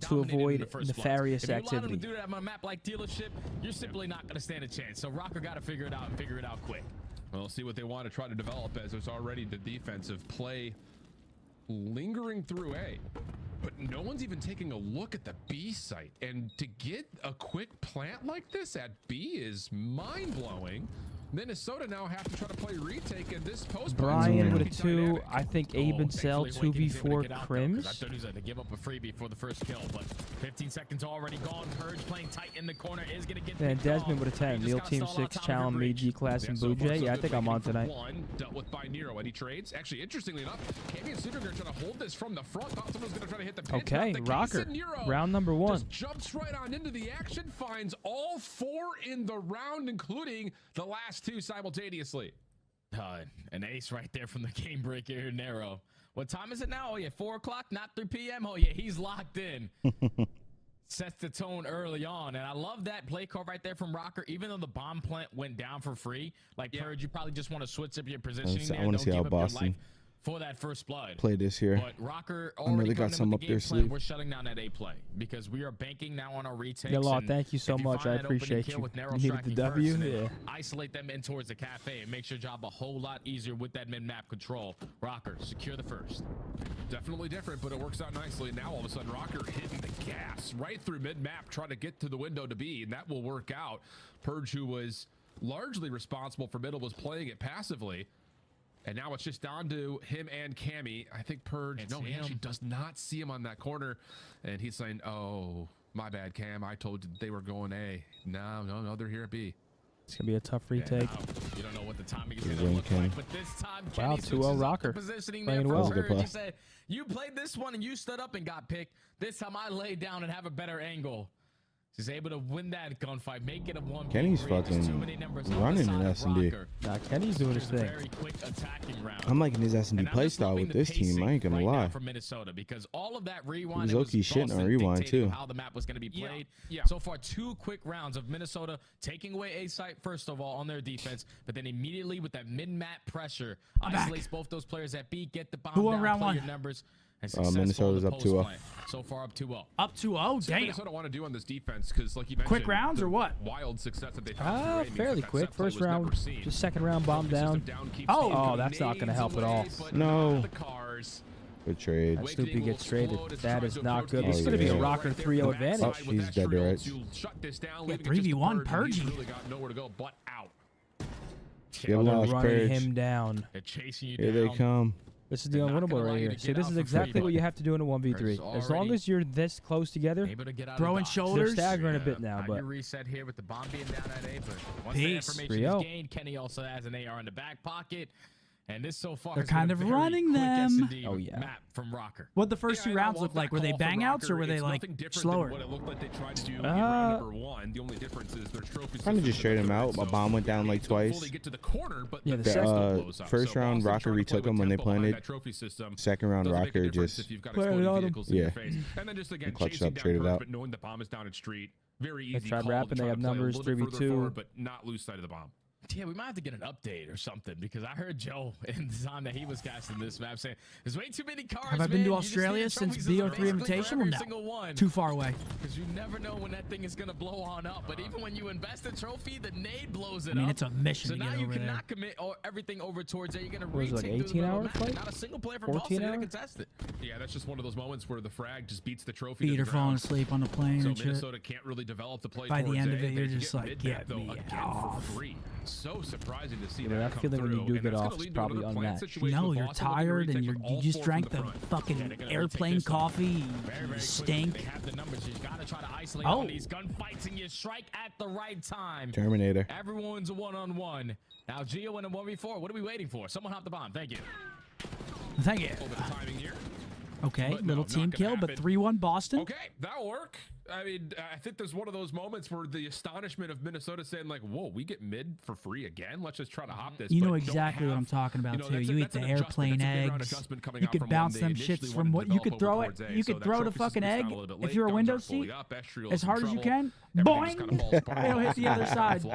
to avoid nefarious activity. If you allow them to do that on a map like Dealership, you're simply not going to stand a chance. So Rokkr got to figure it out and figure it out quick. We'll see what they want to try to develop, as there's already the defensive play lingering through A. But no one's even taking a look at the B site. And to get a quick plant like this at B is mind-blowing. Minnesota now have to try to play retake, and this post Brian with a 2. I think Abe and Cell 2v4 Crims. I thought he was going to give up a freebie for the first kill, but 15 seconds already gone. Purge playing tight in the corner is going to get. And Desmond with a 10. Meal Team 6, Challenge me, G-Class, and Boojay. Yeah, I think I'm on tonight. Dealt with by Nero. Any trades? Actually, interestingly enough, Cammy and Super are trying to hold this from the front. Thought someone was going to try to hit the pinch. Okay, Rokkr. Round number 1. Just jumps right on into the action, finds all 4 in the round, including the last 2 simultaneously. An ace right there from the game breaker, Nero. What time is it now? Oh yeah, 4 o'clock, not 3 p.m. Oh yeah, he's locked in. Sets the tone early on, and I love that play call right there from Rokkr. Even though the bomb plant went down for free, like Purge, you probably just want to switch up your positioning there. I want to see how Boston for that first blood play this year. But Rokkr already got some up their sleeve. We're shutting down that A play because we are banking now on our retakes. Yeah, Law, thank you so much. I appreciate you. You needed the W. Yeah. Isolate them in towards the cafe and makes your job a whole lot easier with that mid-map control. Rokkr, secure the first. Definitely different, but it works out nicely. Now all of a sudden, Rokkr hitting the gas right through mid-map, trying to get to the window to B, and that will work out. Purge, who was largely responsible for middle, was playing it passively. And now it's just down to him and Cammy. I think Purge, he actually does not see him on that corner. And he's saying, oh, my bad, Cam. I told you they were going A. No, they're here at B. It's going to be a tough retake. You don't know what the timing is going to look like, but this time, wow, 2-0 Rokkr. Positioning there for Purge. He said, you played this one and you stood up and got picked. This time I lay down and have a better angle. He's able to win that gunfight, make it a 1v3. Kenny's fucking running in S&D. Nah, Kenny's doing his thing. I'm liking his S&D playstyle with this team. I ain't gonna lie. From Minnesota, because all of that rewind, Zoki shitting on rewind too. How the map was going to be played. So far, 2 quick rounds of Minnesota taking away A site first of all on their defense, but then immediately with that mid-map pressure, isolates both those players at B, get the bomb down, play your numbers. Minnesota's up 2-0. So far, up 2-0. Up 2-0. Damn. Minnesota want to do on this defense because, like you mentioned, quick rounds or what? Wild success that they've had. Fairly quick. First round, just second round bomb down. Oh, that's not going to help at all. No. Good trade. That Snoopy gets traded. That is not good. This is going to be a Rokkr 3-0 advantage. Oh, he's dead to rights. Yeah, 3v1 Purgy. Running him down. Here they come. This is the unwinnable right here. See, this is exactly what you have to do in a 1v3. As long as you're this close together, throwing shoulders. They're staggering a bit now, but reset here with the bomb being down at A. But once Peace. the information is gained, Kenny also has an AR in the back pocket. And this so far they're kind of running them. Oh yeah. Map from Rokkr. What the first 2 rounds look like? Were they bang outs or were they like slower? What it looked like they tried to do in round number 1. The only difference is their trophy. Kind of just straight him out. My bomb went down like twice. Yeah, the first round Rokkr retook him when they planted. Second round Rokkr just planted on him. Yeah. And then just again clutched up, traded out. But knowing the bomb is down in street, very easy. They tried rapping. They have numbers 3v2, but not lose sight of the bomb. Yeah, we might have to get an update or something because I heard Joe in the time that he was casting this map saying there's way too many cars. Have I been to Australia since BO3 Invitation? No. Too far away. Because you never know when that thing is going to blow on up. But even when you invest a trophy, the nade blows it up. I mean, it's a mission to get over there. So now you cannot commit everything over towards it. You're going to retake like 18 hours flight? Not a single player from Boston that can contest it. Yeah, that's just one of those moments where the frag just beats the trophy. Feet are falling asleep on the plane so and shit. Minnesota can't really develop the play by the end of it, A. you're just like, get me off. For free. So surprising to see yeah, that that feeling when you do get off is probably unmatched. No, you're tired and you just drank the fucking airplane coffee. You stink. They have the numbers. You got to try to isolate on these gunfights and you strike at the right time. Terminator. Everyone's a one-on-one. Now Gio in a 1v4. What are we waiting for? Someone hop the bomb. Thank you. Thank you. Okay, little team kill, but 3-1 Boston. Okay, that'll work. I mean, I think there's one of those moments where the astonishment of Minnesota saying like, "Whoa, we get mid for free again? Let's just try to hop this." You know exactly what I'm talking about too. You eat the airplane eggs. You could bounce them shits from what you could throw it. You could throw the fucking egg if you're a window seat as hard as you can. Boing! It'll hit the other side.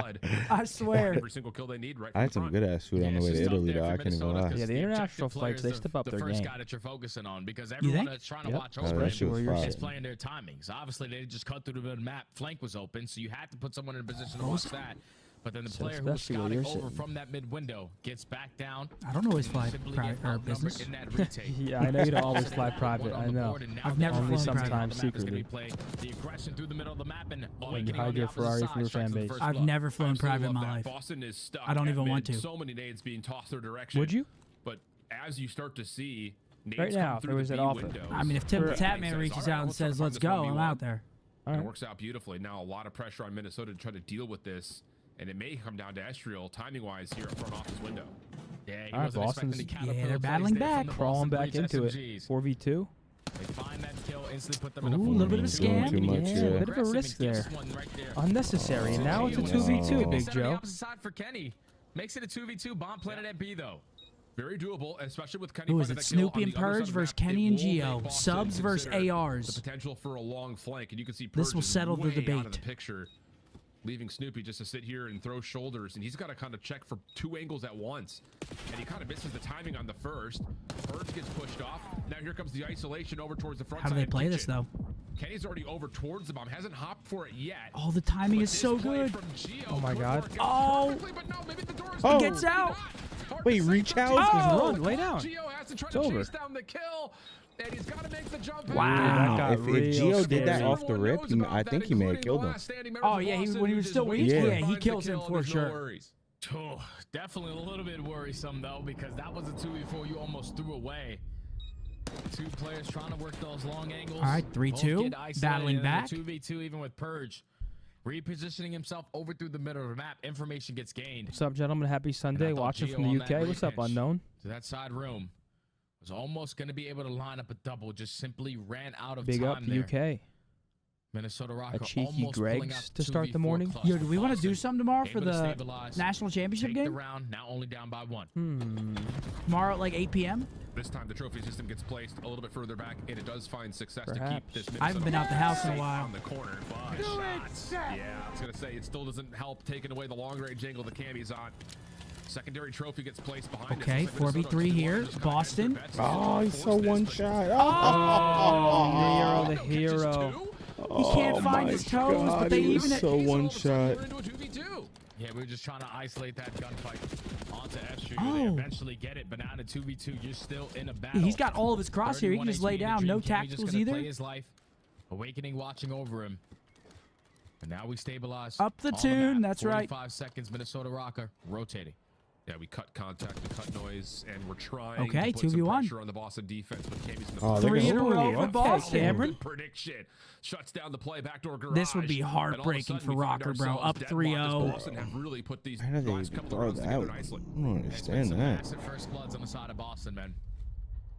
I swear. Every single kill they need. Right. I had some good ass food on the way to Italy, though. I can't even lie. Yeah, the international flights, they step up their game. The first guy that you're focusing on, because everyone that's trying to watch over is playing their timings. Obviously, they just cut through the middle map. Flank was open, so you had to put someone in a position to watch that. But then the player who was scouting over from that mid window gets back down. I don't always fly private business. Yeah, I know you don't always fly private. I know. I've never flown sometimes secretly. The aggression through the middle of the map and when you hide your Ferrari from your fan base. I've never flown private in my life. Boston is stuck. I don't even want to. So many nades being tossed their direction. Would you? But as you start to see nades right now, if it was at office. I mean, if Tim the Tatman reaches out and says, "Let's go," I'm out there. And it works out beautifully. Now a lot of pressure on Minnesota to try to deal with this. And it may come down to Estriel, timing-wise, here up front off his window. Yeah, he wasn't expecting to they're battling back. Crawling back into it. 4v2. They find that kill, instantly put them in a 4v2. A little bit of a scam. Too much, yeah, a bit of a risk there. Unnecessary. And now it's a 2v2, Big Joe. Opposite side for Kenny. Makes it a 2v2. Bomb planted at B, though. Very doable, especially with Kenny. Who is it? Snoopy and Purge versus Kenny and Geo. Subs versus ARs. The potential for a long flank, and you can see Purge this will settle the debate. Out of the picture, leaving Snoopy just to sit here and throw shoulders, and he's got to kind of check for 2 angles at once, and he kind of misses the timing on the first. Purge gets pushed off. Now here comes the isolation over towards the front. How do they play this though? Kenny's already over towards the bomb, hasn't hopped for it yet. Oh, the timing is so good. Oh my God. Oh, he gets out. Wait, reach out. Just run, lay down. Geo has to try It's to over. chase down the kill. And he's got to make the jump. Wow. If Gio did that off the rip, I think he may have killed him. Oh, yeah, when he was still weak, yeah, he kills him for sure. Oh, definitely a little bit worrisome, though, because that was a 2v4 you almost threw away. 2 players trying to work those long angles. All right, 3-2, battling back. 2v2 even with Purge. Repositioning himself over through the middle of the map. Information gets gained. What's up, gentlemen? Happy Sunday. Watching from the UK. What's up, Unknown? To that side room. Was almost going to be able to line up a double, just simply ran out of Big time up the there. UK. Minnesota Rokkr A cheeky Greg's to start the morning. Yo, do we want to do something tomorrow for the national championship game? The round, now only down by 1. Tomorrow at like 8 p.m.? This time the trophy system gets placed a little bit further back, and it does find success to keep this. I haven't been out the house in a while. On the corner, but yeah, I was gonna say it still doesn't help taking away the long range angle the Cammy's on. Secondary trophy gets placed behind. Okay, 4v3 here. Boston. Oh, he's so one shot. Oh, the hero. He can't find his toes, but they even so one shot. Yeah, we were just trying to isolate that gunfight onto Estriel. They eventually get it, but now in a 2v2, you're still in a battle. He's got all of his crosshair. He can just lay down. No tacticals either. Play his life. Awakening watching over him. But now we stabilize. Up the tune. That's right. 45 seconds. Minnesota Rokkr rotating. Yeah, we cut contact, we cut noise, and we're trying to put some pressure on the Boston defense. But Cammy's in the 3 in a row for Boston. Cameron. Prediction shuts down the play. Backdoor garage. This would be heartbreaking for Rokkr, bro. Up 3-0. Boston have really put these How do they last couple throw of rounds that together out? nicely. I don't understand that. Massive first bloods on the side of Boston, man.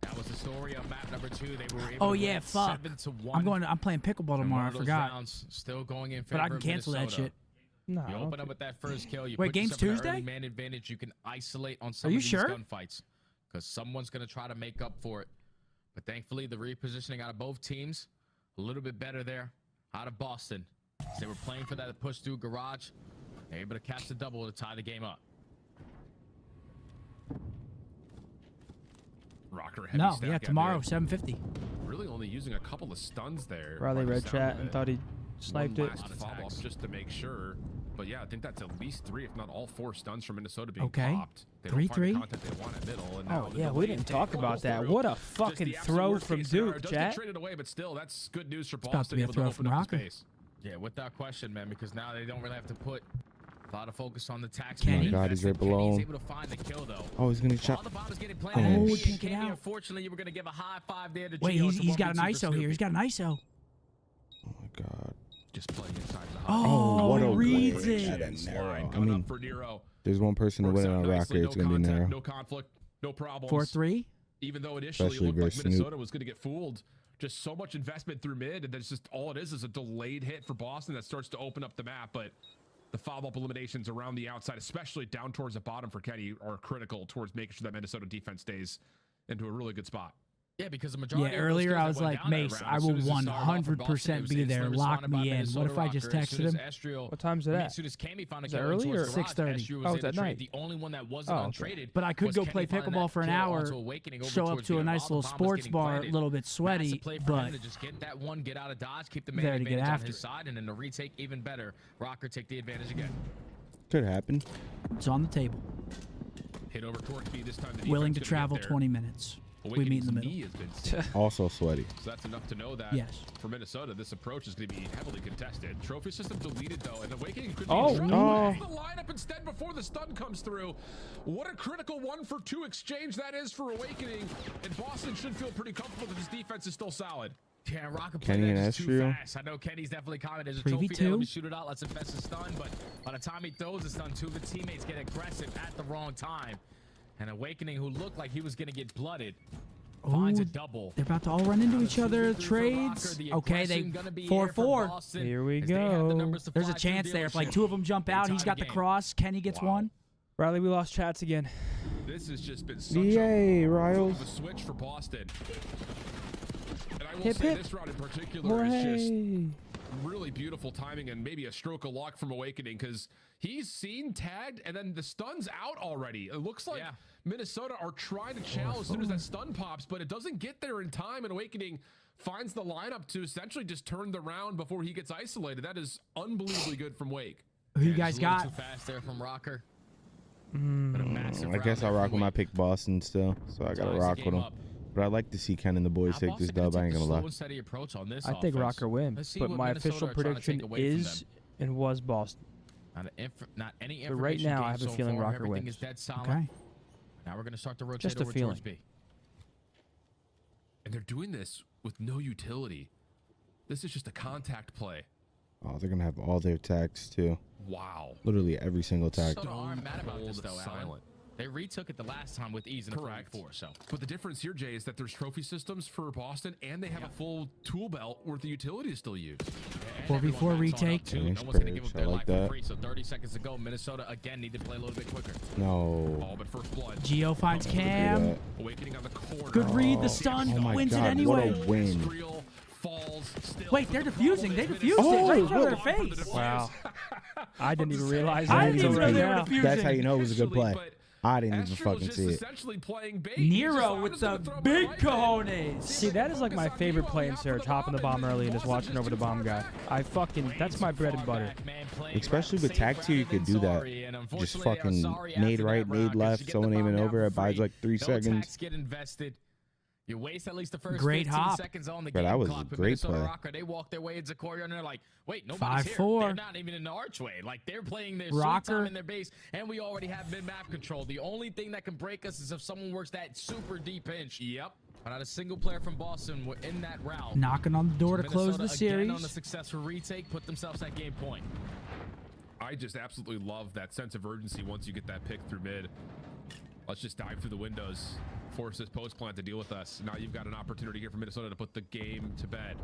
That was the story of map number 2. They were able to win 7-1. I'm playing pickleball tomorrow. I forgot. Still going in favor but I can cancel that shit. No. You open up with that first kill. You Wait, put game's yourself in an Tuesday? early man advantage. You can isolate on some of these gunfights because someone's going to try to make up for it. But thankfully, the repositioning out of both teams a little bit better there out of Boston. As they were playing for that push through garage. They're able to catch the double to tie the game up. Rokkr heavy stack tomorrow 7:50. Really only using a couple of stuns there. Riley red chat and thought he sniped it. Follow up just to make sure. But yeah, I think that's at least 3, if not all 4 stuns from Minnesota being popped. 3-3. Oh yeah, we didn't talk about that. What a fucking throw from Duke, chat. Traded away, but still, that's good news for Boston. About to be a throw from Rokkr. Yeah, without question, man, because now they don't really have to put a lot of focus on the tax. Oh my God, he's right below him. Able to find the kill, though. Oh, he's gonna chop. Oh, he can't get out. Unfortunately, you were gonna give a high 5 there to Wait, he's got an ISO here. He's got an ISO. Oh my God. Just playing inside the Oh, what he a reads glitch. it. That's narrow. I mean, there's one person to win on Rokkr. It's gonna be narrow. No conflict, no problems. 4-3. Even though initially it Especially looked like versus Minnesota was gonna get fooled. just so much investment through mid, and that's just all it is a delayed hit for Boston that starts to open up the map. But the follow-up eliminations around the outside, especially down towards the bottom for Kenny, are critical towards making sure that Minnesota defense stays into a really good spot. Yeah, because the majority. Yeah, earlier I was like, Mace, I will 100% be there. Lock me in. What if I just texted him? What time's it at? As soon as Cammy found is it early or 6:30? Oh, it's at night. The only one that wasn't untraded. But I could go play pickleball for an hour, show up to a nice little sports bar, a little bit sweaty, but just get that one, get out of dodge, keep the there man to get advantage on after his side, and then the retake even better. Rokkr take the advantage again. Could happen. It's on the table. Hit over torque speed this time. Willing to travel 20 minutes. We meet in the middle. Also sweaty. So that's enough to know that for Minnesota, this approach is going to be heavily contested. Trophy system deleted, though, and Awakening could be in trouble. The lineup instead before the stun comes through. What a critical 1-for-2 exchange that is for Awakening, and Boston should feel pretty comfortable that his defense is still solid. Yeah, Rokkr Kenny and Astrio. I know Kenny's definitely coming. There's a trophy there. Let me shoot it out. Let's invest a stun. But by the time he throws a stun, two of the teammates get aggressive at the wrong time. And Awakening, who looked like he was going to get blooded, finds a double. They're about to all run into each other. Trades. Okay, they 4-4. Here we go. There's a chance there. If like two of them jump out, he's got the cross. Kenny gets one. Riley, we lost chats again. This has just been such a switch for Boston. And I will say this round in particular is just really beautiful timing and maybe a stroke of luck from Awakening, because he's seen, tagged, and then the stun's out already. It looks like Minnesota are trying to challenge as soon as that stun pops, but it doesn't get there in time, and Awakening finds the lineup to essentially just turn the round before he gets isolated. That is unbelievably good from Wake. Who you guys got? Too fast there from Rokkr. I guess I'll rock with my pick Boston still, so I gotta rock with him. But I'd like to see Ken and the boys take this dub. I ain't gonna lie. I think Rokkr wins, but my official prediction is and was Boston. Not any but right now, I have a feeling Rokkr wins. Okay. Now we're gonna start to rotate just a over feeling. towards B. And they're doing this with no utility. This is just a contact play. Oh, they're gonna have all their tags too. Wow. Literally every single tag. So I'm mad about this though, Alan. They retook it the last time with ease in the 4v4, so. But the difference here, Jay, is that there's trophy systems for Boston, and they have a full tool belt where the utility is still used. 4v4 retake. No one's going to give up their life for free, so 30 seconds to go. Minnesota, again, need to play a little bit quicker. No. Oh, but first blood. Geo finds Cam. Awakening on the corner. Good read, the stun. Wins it anyway. What a win. Wait, they're defusing. They defused it right in front of their face. Wow. I didn't even realize I that didn't even know they were defusing. That's how you know it was a good play. I didn't even fucking see it. Nero with the big cojones. See, that is like my favorite play in Surge, hopping the bomb early and just watching over the bomb guy. That's my bread and butter. Especially with tag tier, you could do that. Just fucking nade right, nade left, someone aiming over, it buys like 3 seconds. You waste at least the first great 15 hop. seconds on the game that was clock. a great play. Rokkr, they walk their way into Korea and they're like, wait, nobody's here. 5-4. They're not even in the archway. Like, they're playing their sweet time in their base, and we already have mid-map control. The only thing that can break us is if someone works that super deep pinch. Yep. But not a single player from Boston were in that round. Knocking on the door to close the series. Again on the successful retake, put themselves at game point. I just absolutely love that sense of urgency once you get that pick through mid. Let's just dive through the windows. Force this post plant to deal with us. Now you've got an opportunity here for Minnesota to put the game to bed.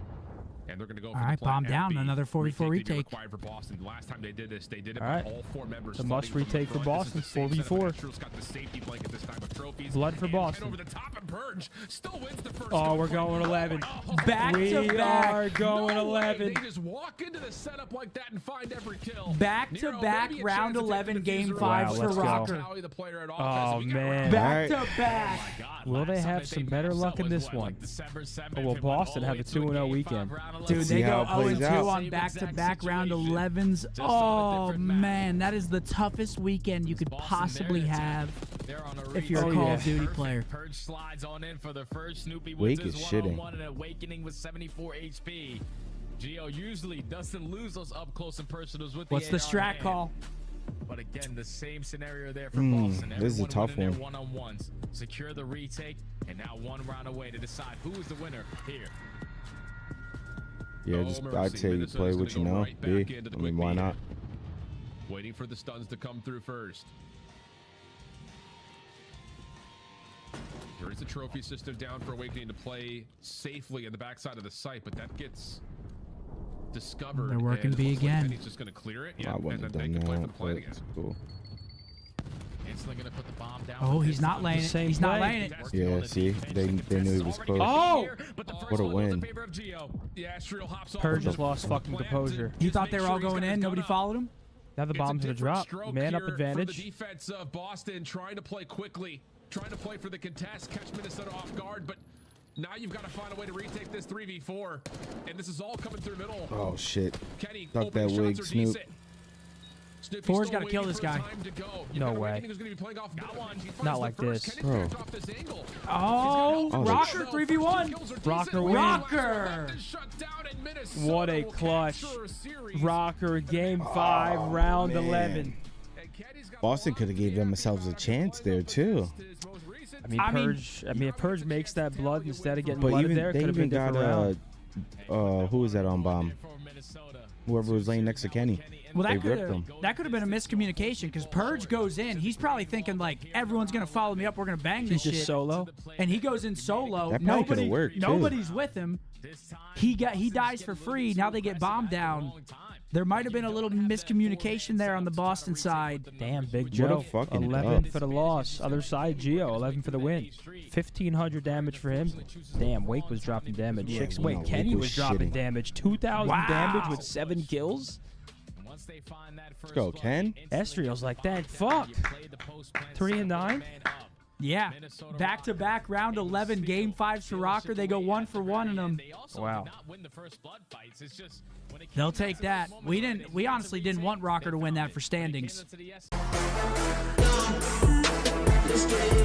And they're going to go for the bomb down. Another 4v4 retake. Required for Boston. The last time they did this, they did it by all 4 members. The must retake for Boston. 4v4. Got the safety blanket this time of trophies. Blood for Boston. Over the top and Purge still wins the first. Oh, we're going 11. Back to back. We are going 11. They just walk into the setup like that and find every kill. Back to back round 11 game 5 for Rokkr. Oh man. Back to back. Will they have some better luck in this one? Or will Boston have a 2-0 weekend? Dude, they go 0-2 on back-to-back round 11s. Oh, man, that is the toughest weekend you could possibly have if you're a Call of Duty player. Wake is shitting. Awakening with 74 HP. Geo usually doesn't lose those up-close and personals with What's the strat call? But again, the same scenario there for Boston. This is a tough one. One-on-ones. Secure the retake, and now 1 round away to decide who is the winner here. Yeah, just I'd say you play what you know. B. I mean, why not? Waiting for the stuns to come through first. There is a trophy system down for Awakening to play safely in the backside of the site, but that gets discovered. They're working B again. He's just going to clear it. Yeah, I wouldn't and have then they done can play for that, the plan but again. it's cool. Instantly gonna put the bomb down. Oh, he's not laying it. He's not laying it. Yeah, see, they knew he was close. Oh! What a win. Purge just lost fucking composure. You thought they were all going in? Nobody followed him? Now the bomb's gonna drop. Man up advantage. The defense of Boston trying to play quickly, trying to play for the contest, catch Minnesota off guard, but now you've got to find a way to retake this 3v4, and this is all coming through middle. Oh shit! Kenny, Duck that wig, Snoop. Ford's got to kill this guy. No way. Not like this. Bro. Oh, Rokkr 3v1. Rokkr win. Rokkr. What a clutch. Rokkr game 5, round 11. Boston could have gave themselves a chance there too. I mean, if Purge makes that blood instead of getting But blooded even there, they could have been even different got round. who was that on bomb? Whoever was laying next to Kenny. Well, They ripped them. that could have been a miscommunication because Purge goes in. He's probably thinking like everyone's gonna follow me up. We're gonna bang this He's shit. just solo. And he goes in solo. That probably could've worked, too. Nobody's with him. He dies for free. Now they get bombed down. There might have been a little miscommunication there on the Boston side. Damn, Big What Joe. a fucking 11 up. for the loss. Other side, Gio. 11 for the win. 1,500 damage for him. Damn, Wake was dropping damage. Yeah, Wait, no, Kenny Wake was was dropping shitting. damage. 2,000 damage with 7 kills. Let's go, Ken. Estriel's like, dang, fuck. 3 and 9. Yeah, back-to-back round 11 game 5s for Rokkr. They go 1 for 1 in them. Wow. They'll take that. We honestly didn't want Rokkr to win that for standings. Let's get it.